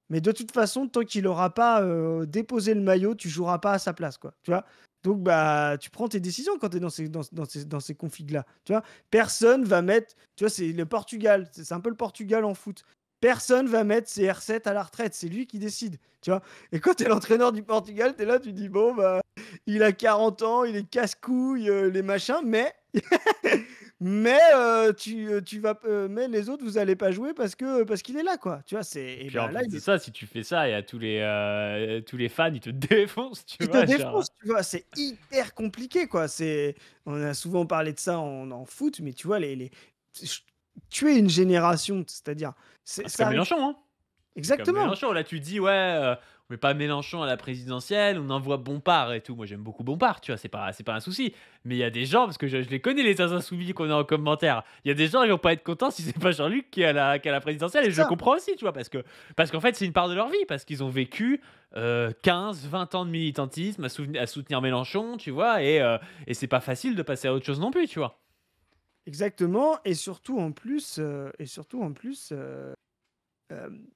mais de toute façon, tant qu'il aura pas, déposé le maillot, tu joueras pas à sa place, quoi, tu vois? Donc bah, tu prends tes décisions quand tu es dans ces configs-là, tu vois? Personne va mettre tu vois, c'est le Portugal, c'est un peu le Portugal en foot. Personne va mettre ses R7 à la retraite, c'est lui qui décide, tu vois? Et quand tu es l'entraîneur du Portugal, tu es là, tu dis: «Bon, bah, il a 40 ans, il est casse-couille, les machins, mais mais les autres, vous allez pas jouer parce qu'il est là, quoi». Tu vois? Et Puis en ben là, plus de ça, si tu fais ça, il y a tous les fans, ils te défoncent, tu il te vois? Genre, défonce, tu vois? C'est hyper compliqué, quoi. On a souvent parlé de ça en foot, mais tu vois, ch tuer une génération, c'est-à-dire, c'est ça comme arrive Mélenchon, hein. C'est comme exactement, Mélenchon. Là, tu dis: «Ouais, on met pas Mélenchon à la présidentielle, on envoie Bompard et tout». Moi, j'aime beaucoup Bompard, tu vois? C'est pas un souci. Mais il y a des gens, parce que je les connais les insoumis qu'on a en commentaire. Il y a des gens, ils vont pas être contents si c'est pas Jean-Luc qui est à la présidentielle et c'est je le ça. comprends aussi, tu vois? Parce qu'en fait, c'est une part de leur vie, parce qu'ils ont vécu, 15-20 ans de militantisme à soutenir Mélenchon, tu vois? Et c'est pas facile de passer à autre chose non plus, tu vois? Exactement et surtout en plus, hem,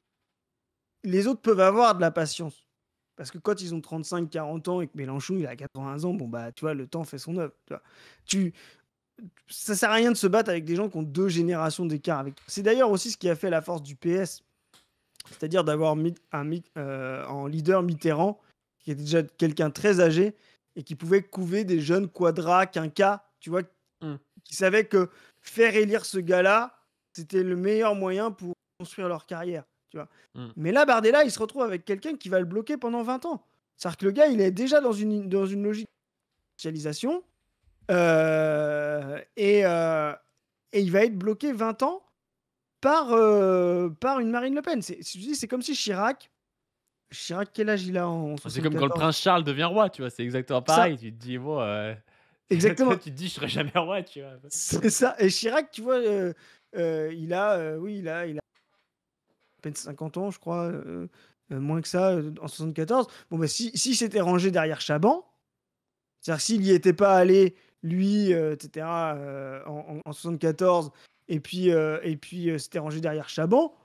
les autres peuvent avoir de la patience. Parce que quand ils ont 35-40 ans et que Mélenchon, il a 80 ans, bon, bah, tu vois, le temps fait son œuvre, tu vois? Tu Ça sert à rien de se battre avec des gens qui ont 2 générations d'écart avec toi. C'est d'ailleurs aussi ce qui a fait la force du PS, c'est-à-dire d'avoir mis en leader Mitterrand, qui était déjà quelqu'un de très âgé et qui pouvait couver des jeunes quadras, quinquas, tu vois? Mmh. Qui savaient que faire élire ce gars-là, c'était le meilleur moyen pour construire leur carrière, tu vois? Mmh. Mais là, Bardella, il se retrouve avec quelqu'un qui va le bloquer pendant 20 ans. C'est-à-dire que le gars, il est déjà dans une logique de spécialisation, et il va être bloqué 20 ans par une Marine Le Pen. C'est comme si Chirac, quel âge il a en C'est comme quand le 74? prince Charles devient roi, tu vois? C'est exactement Ça, pareil. Tu te dis: «Bon, toi, exactement, tu te dis: "Je serai jamais roi", tu vois? c'est ça. Et Chirac, tu vois, il a à peine 50 ans, je crois, moins que ça, en 74. Bon, bah, s'il s'était rangé derrière Chaban, c'est-à-dire que s'il n'y était pas allé, lui, et cetera, en 74, s'était rangé derrière Chaban,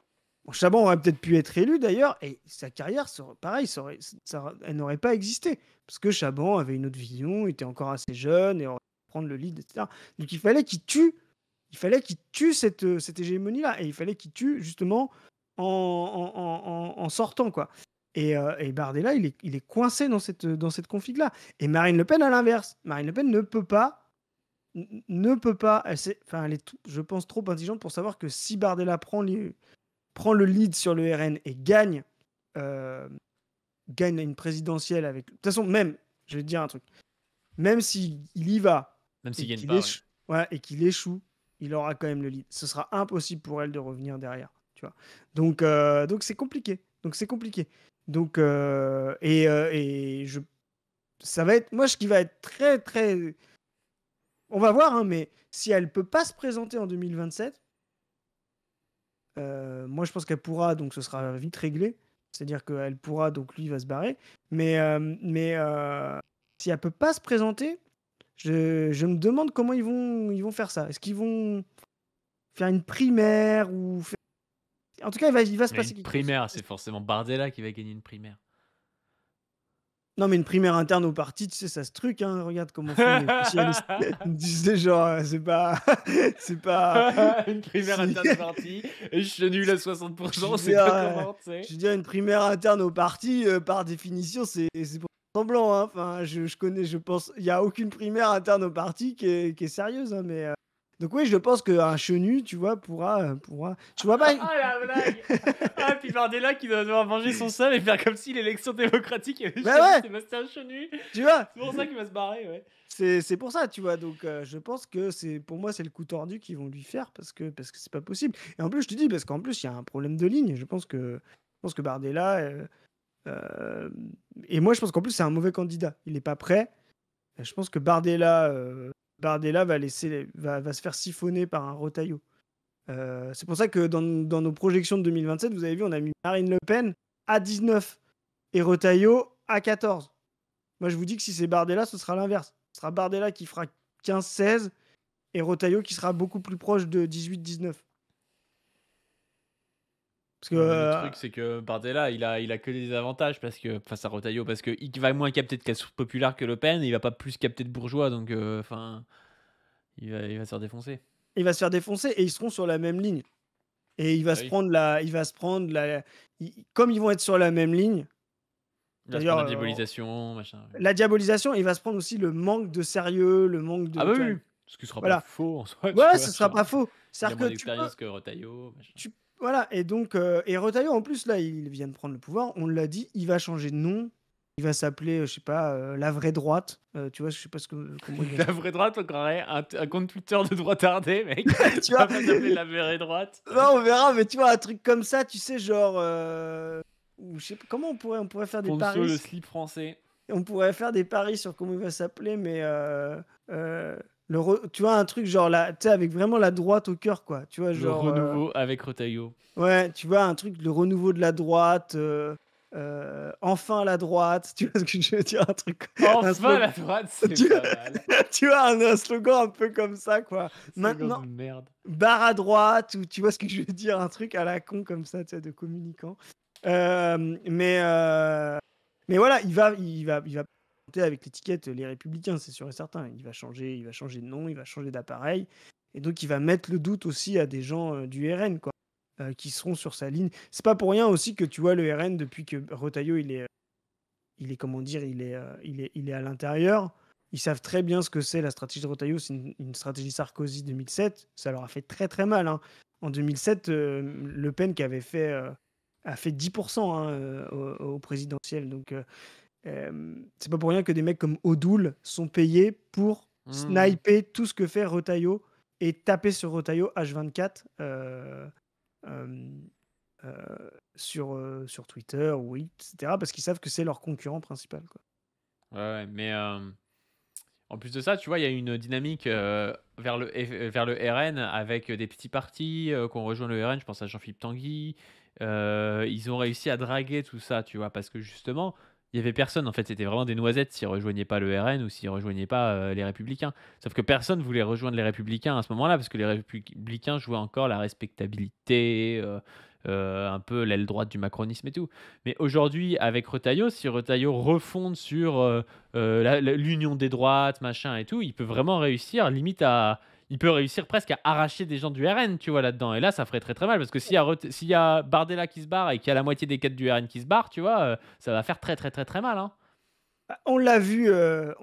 bon, Chaban aurait peut-être pu être élu d'ailleurs, et sa carrière, pareil, elle n'aurait pas existé. Parce que Chaban avait une autre vision, était encore assez jeune et aurait pu prendre le lead, et cetera. Donc il fallait qu'il tue cette hégémonie-là, et il fallait qu'il tue justement en sortant, quoi. Et Bardella, il est coincé dans cette config-là. Et Marine Le Pen, à l'inverse. Marine Le Pen ne peut pas, enfin, elle est, je pense, trop intelligente pour savoir que si Bardella prend le lead sur le RN et euh, gagne une présidentielle avec. De toute façon, même, je vais te dire un truc, même s'il y va Même et s'il gagne qu'il pas, ouais. échoue, ouais, et qu'il échoue, il aura quand même le lead. Ce sera impossible pour elle de revenir derrière, tu vois. Donc c'est compliqué. Ça va être, moi, ce qui va être très, très, on va voir, hein, mais si elle peut pas se présenter en 2027, moi, je pense qu'elle pourra, donc ce sera vite réglé. C'est-à-dire qu'elle pourra, donc lui, il va se barrer. Mais si elle peut pas se présenter, je me demande comment ils vont faire ça. Est-ce qu'ils vont faire une primaire ou en tout cas, il va se Mais passer une quelque chose. primaire, c'est forcément Bardella qui va gagner une primaire. Non, mais une primaire interne au parti, tu sais, ça se truc, hein. Regarde comment font les socialistes. Tu sais, genre, c'est pas c'est pas Une primaire c'est interne au parti, et je suis nul à je 60%, veux c'est dire, pas comment, tu sais? une primaire interne au parti, par définition, c'est pour faire semblant, hein. Enfin, je connais, je pense, il y a aucune primaire interne au parti qui est sérieuse, hein, mais donc oui, je pense qu'un chenu, tu vois, pourra tu vois pas Ah la blague! Ah, puis Bardella qui doit devoir venger son seum et faire comme si l'élection démocratique avait bah choisi ouais, Sébastien Chenu. tu vois? C'est pour ça qu'il va se barrer, ouais. C'est pour ça, tu vois? Donc je pense que pour moi, c'est le coup tordu qu'ils vont lui faire parce que c'est pas possible et en plus, je te dis, parce qu'en plus, il y a un problème de ligne. Je pense que Bardella, et moi, je pense qu'en plus, c'est un mauvais candidat. Il est pas prêt. Je pense que Bardella va se faire siphonner par un Retailleau. C'est pour ça que dans nos projections de 2027, vous avez vu, on a mis Marine Le Pen à 19 et Retailleau à 14. Moi, je vous dis que si c'est Bardella, ce sera l'inverse. Ce sera Bardella qui fera 15-16 et Retailleau qui sera beaucoup plus proche de 18-19. Parce que Ouais, mais le truc, c'est que Bardella, il a que des avantages parce que, face à Retailleau, parce qu'il va moins capter de casse populaire que Le Pen, et il va pas plus capter de bourgeois, donc enfin, il va se faire défoncer. il va se faire défoncer et ils seront sur la même ligne. Et il va Bah se oui. prendre la, il va se prendre la, comme ils vont être sur la même ligne. Il va se prendre D'ailleurs, la diabolisation, machin. la diabolisation, il va se prendre aussi le manque de sérieux, le manque Ah de, bah tu vois, oui, ce qui sera pas voilà. faux en soi, tu Ouais, vois, ce sera genre, pas faux. il a C'est-à-dire moins que tu peux, d'expérience que Retailleau, machin. voilà. Et donc, et Retailleau, en plus, là, il vient de prendre le pouvoir. On l'a dit, il va changer de nom. Il va s'appeler, je sais pas, la vraie droite. Tu vois, je sais pas comment il va La vraie droite, on croirait un compte Twitter de droitardé, mec. tu Ça vois? va pas s'appeler la vraie droite. Non, on verra, mais tu vois, un truc comme ça, tu sais, genre, ou je sais pas, comment on pourrait faire des Ponceau, le paris. slip français. On pourrait faire des paris sur comment il va s'appeler, mais tu vois, un truc genre là, tu sais, avec vraiment la droite au cœur, quoi. Tu vois, Le genre, renouveau avec Retailleau. ouais, tu vois, un truc, le renouveau de la droite, enfin la droite, tu vois ce que je veux dire, un truc, un Enfin, slogan, la droite, c'est tu, pas mal. tu vois, un slogan un peu comme ça, quoi. Slogan Maintenant, de merde. barre à droite, ou tu vois ce que je veux dire, un truc à la con comme ça, tu sais, de communicant. Mais voilà, il va monter avec l'étiquette Les Républicains, c'est sûr et certain. Il va changer de nom, il va changer d'appareil, et donc il va mettre le doute aussi à des gens du RN, quoi, qui seront sur sa ligne. C'est pas pour rien aussi que tu vois le RN depuis que Retailleau il est comment dire, il est à l'intérieur. Ils savent très bien ce que c'est la stratégie de Retailleau. C'est une stratégie Sarkozy 2007. Ça leur a fait très très mal, hein. En 2007, Le Pen qui a fait 10%, hein, au présidentiel. Donc c'est pas pour rien que des mecs comme Odoul sont payés pour Hmm. sniper tout ce que fait Retailleau et taper sur Retailleau H24 euh, sur Twitter ou etc. Parce qu'ils savent que c'est leur concurrent principal, quoi. Ouais, mais en plus de ça, tu vois, il y a une dynamique vers le RN avec des petits partis qui ont rejoint le RN. Je pense à Jean-Philippe Tanguy. Ils ont réussi à draguer tout ça, tu vois, parce que justement, il y avait personne. En fait, c'était vraiment des noisettes s'ils rejoignaient pas le RN ou s'ils rejoignaient pas les Républicains. Sauf que personne voulait rejoindre les Républicains à ce moment-là, parce que les Républicains jouaient encore la respectabilité, un peu l'aile droite du macronisme et tout. Mais aujourd'hui, avec Retailleau, si Retailleau refonde sur l'union des droites, machin et tout, il peut vraiment réussir, limite à. Il peut réussir presque à arracher des gens du RN, tu vois, là-dedans. Et là, ça ferait très très mal, parce que s'il y a Bardella qui se barre et qu'il y a la moitié des cadres du RN qui se barrent, tu vois, ça va faire très très très très mal, hein. Bah, on l'a vu, Avec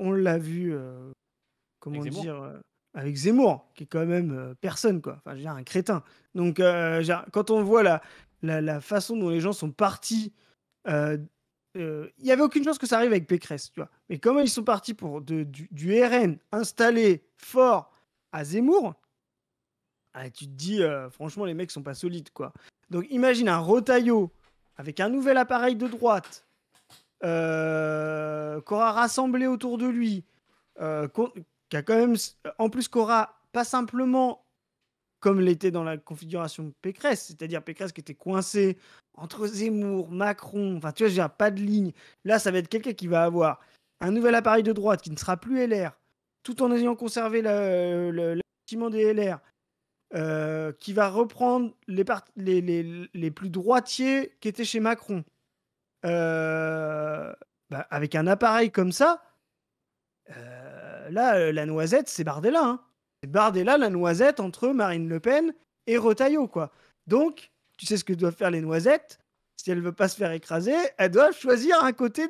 comment Zemmour. dire, avec Zemmour, qui est quand même personne, quoi. Enfin, je veux dire, un crétin. Donc, quand on voit la façon dont les gens sont partis, il n'y avait aucune chance que ça arrive avec Pécresse, tu vois. Mais comment ils sont partis pour du RN installé fort à Zemmour, ah, tu te dis, franchement, les mecs sont pas solides, quoi. Donc, imagine un Retailleau avec un nouvel appareil de droite, qu'aura rassemblé autour de lui, qui a quand même, en plus, qu'aura pas simplement comme l'était dans la configuration de Pécresse, c'est-à-dire Pécresse qui était coincé entre Zemmour, Macron, enfin tu vois, j'ai pas de ligne. Là, ça va être quelqu'un qui va avoir un nouvel appareil de droite qui ne sera plus LR, tout en ayant conservé le bâtiment des LR, qui va reprendre les plus droitiers qui étaient chez Macron. Euh, Bah, avec un appareil comme ça, là, la noisette, c'est Bardella, hein. C'est Bardella, la noisette entre Marine Le Pen et Retailleau, quoi. Donc, tu sais ce que doivent faire les noisettes. Si elles ne veulent pas se faire écraser, elles doivent choisir un côté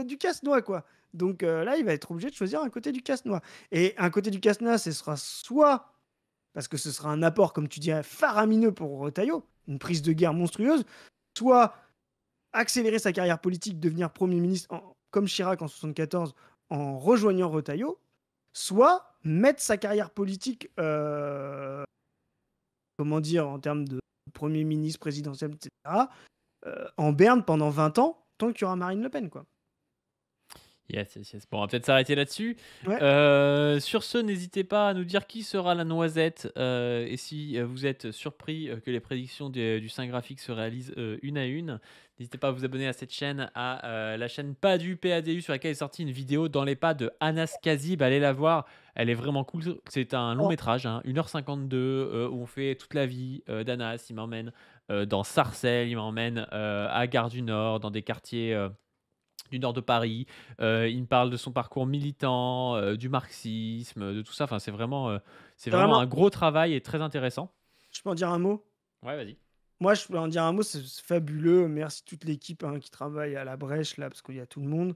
du casse-noix, quoi. Donc là, il va être obligé de choisir un côté du casse-noix. Et un côté du casse-noix, ce sera soit, parce que ce sera un apport, comme tu dirais, faramineux pour Retailleau, une prise de guerre monstrueuse, soit accélérer sa carrière politique, devenir Premier ministre, comme Chirac en 74, en rejoignant Retailleau, soit mettre sa carrière politique, comment dire, en termes de Premier ministre, présidentiel, etc., en berne pendant 20 ans, tant qu'il y aura Marine Le Pen, quoi. Yes, yes, yes. Bon, on va peut-être s'arrêter là-dessus. Ouais. Sur ce, n'hésitez pas à nous dire qui sera la noisette et si vous êtes surpris que les prédictions du Saint Graphique se réalisent une à une. N'hésitez pas à vous abonner à cette chaîne, à la chaîne PADU, PADU, sur laquelle est sortie une vidéo dans les pas de Anas Kazib. Allez la voir, elle est vraiment cool. C'est un long Oh. métrage, 1h52, où on fait toute la vie d'Anas. Il m'emmène dans Sarcelles, il m'emmène à Gare du Nord, dans des quartiers du nord de Paris. Il me parle de son parcours militant, du marxisme, de tout ça. Enfin, c'est vraiment Vraiment, un gros travail et très intéressant. je peux en dire un mot? Ouais, vas-y. Moi, je peux en dire un mot, c'est fabuleux. Merci toute l'équipe, hein, qui travaille à la brèche, là, parce qu'il y a tout le monde.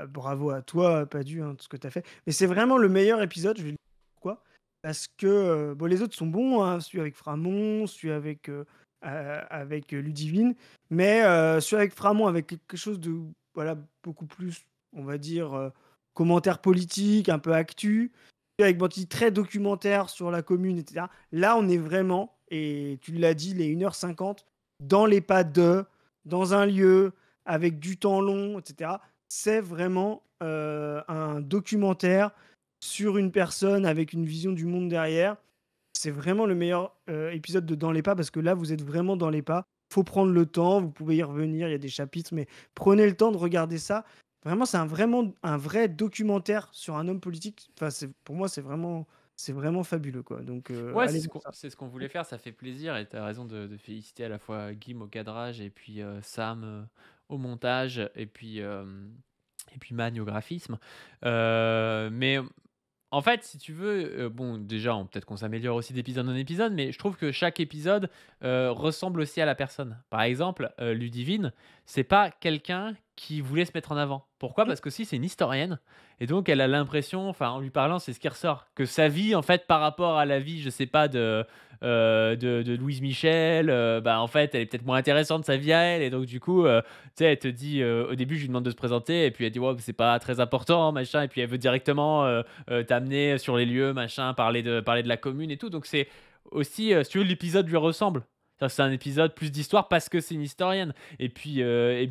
Bravo à toi, Padu, hein, tout ce que tu as fait. Mais c'est vraiment le meilleur épisode, je vais le dire pourquoi. Parce que bon, les autres sont bons, hein, celui avec Framon, celui avec Ludivine. Mais celui avec Framon, avec quelque chose de voilà, beaucoup plus, on va dire, commentaire politique, un peu actu. Celui avec Banti, très documentaire sur la commune, etc. Là, on est vraiment, et tu l'as dit, les 1h50, dans les pas dans un lieu, avec du temps long, etc. C'est vraiment un documentaire sur une personne avec une vision du monde derrière. C'est vraiment le meilleur épisode de Dans les pas parce que là, vous êtes vraiment dans les pas. Faut prendre le temps, vous pouvez y revenir, il y a des chapitres, mais prenez le temps de regarder ça. Vraiment, vraiment un vrai documentaire sur un homme politique. Enfin, pour moi, c'est vraiment fabuleux, quoi. Donc, Ouais, allez voir ça. c'est ce qu'on voulait faire, ça fait plaisir et tu as raison de féliciter à la fois Guim au cadrage et puis Sam au montage et puis Magne au graphisme. Mais en fait, si tu veux, bon, déjà, peut-être qu'on s'améliore aussi d'épisode en épisode, mais je trouve que chaque épisode ressemble aussi à la personne. Par exemple, Ludivine, c'est pas quelqu'un qui voulait se mettre en avant. Pourquoi? Parce que si, c'est une historienne, et donc elle a l'impression, enfin, en lui parlant, c'est ce qui ressort, que sa vie, en fait, par rapport à la vie, je sais pas, de Louise Michel, bah, en fait, elle est peut-être moins intéressante, sa vie à elle, et donc du coup, tu sais, elle te dit, au début, je lui demande de se présenter, et puis elle dit, ouais, c'est pas très important, machin, et puis elle veut directement t'amener sur les lieux, machin, parler de la commune et tout. Donc c'est aussi, si tu veux, l'épisode lui ressemble. C'est un épisode plus d'histoire parce que c'est une historienne. Et puis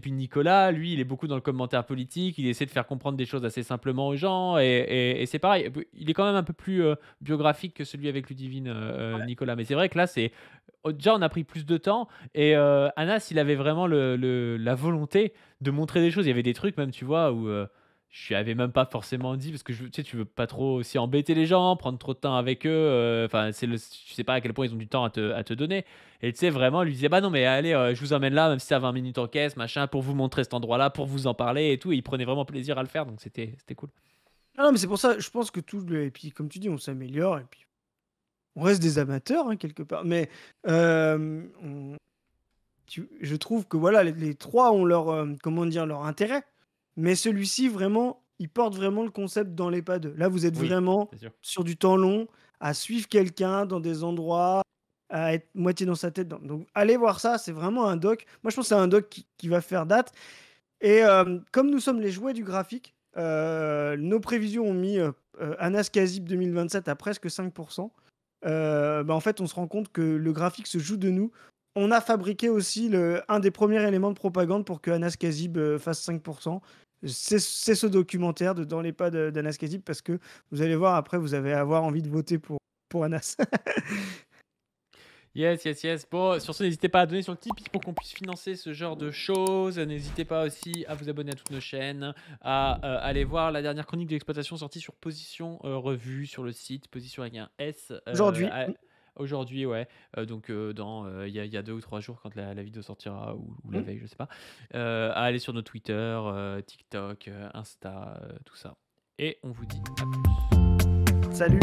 Nicolas, lui, il est beaucoup dans le commentaire politique. Il essaie de faire comprendre des choses assez simplement aux gens. Et c'est pareil. Il est quand même un peu plus biographique que celui avec Ludivine, Nicolas. Mais c'est vrai que là, déjà, on a pris plus de temps. Et Anas, il avait vraiment la volonté de montrer des choses. Il y avait des trucs, même, tu vois, où je n'avais même pas forcément dit, parce que tu sais, tu veux pas trop aussi embêter les gens, prendre trop de temps avec eux. Enfin, je sais pas à quel point ils ont du temps à te donner. Et tu sais, vraiment, il lui disait, bah non, mais allez, je vous emmène là, même si c'est à 20 minutes en caisse, machin, pour vous montrer cet endroit-là, pour vous en parler et tout. Et il prenait vraiment plaisir à le faire, donc c'était cool. Ah non, mais c'est pour ça, je pense que et puis, comme tu dis, on s'améliore, et puis on reste des amateurs, hein, quelque part. Mais je trouve que voilà, les trois ont leur, comment dire, leur intérêt. Mais celui-ci, vraiment, il porte vraiment le concept dans les pas d'eux. Là, vous êtes Oui, vraiment c'est sûr. sur du temps long, à suivre quelqu'un dans des endroits, à être moitié dans sa tête. Donc, allez voir ça, c'est vraiment un doc. Moi, je pense que c'est un doc qui va faire date. Et comme nous sommes les jouets du graphique, nos prévisions ont mis Anas Kazib 2027 à presque 5%. Bah, en fait, on se rend compte que le graphique se joue de nous. On a fabriqué aussi un des premiers éléments de propagande pour que Anas Kazib fasse 5%. C'est ce documentaire de Dans les pas d'Anas Kazib, parce que vous allez voir, après, vous allez avoir envie de voter pour Anas. Yes, yes, yes. Bon, sur ce, n'hésitez pas à donner sur le Tipeee pour qu'on puisse financer ce genre de choses. N'hésitez pas aussi à vous abonner à toutes nos chaînes, à aller voir la dernière chronique de l'exploitation sortie sur Position Revue sur le site, Position avec un S. Aujourd'hui. Aujourd'hui, ouais. Donc, il y a 2 ou 3 jours, quand la vidéo sortira, ou la Mmh. veille, je sais pas, à aller sur nos Twitter, TikTok, Insta, tout ça. Et on vous dit à plus. Salut.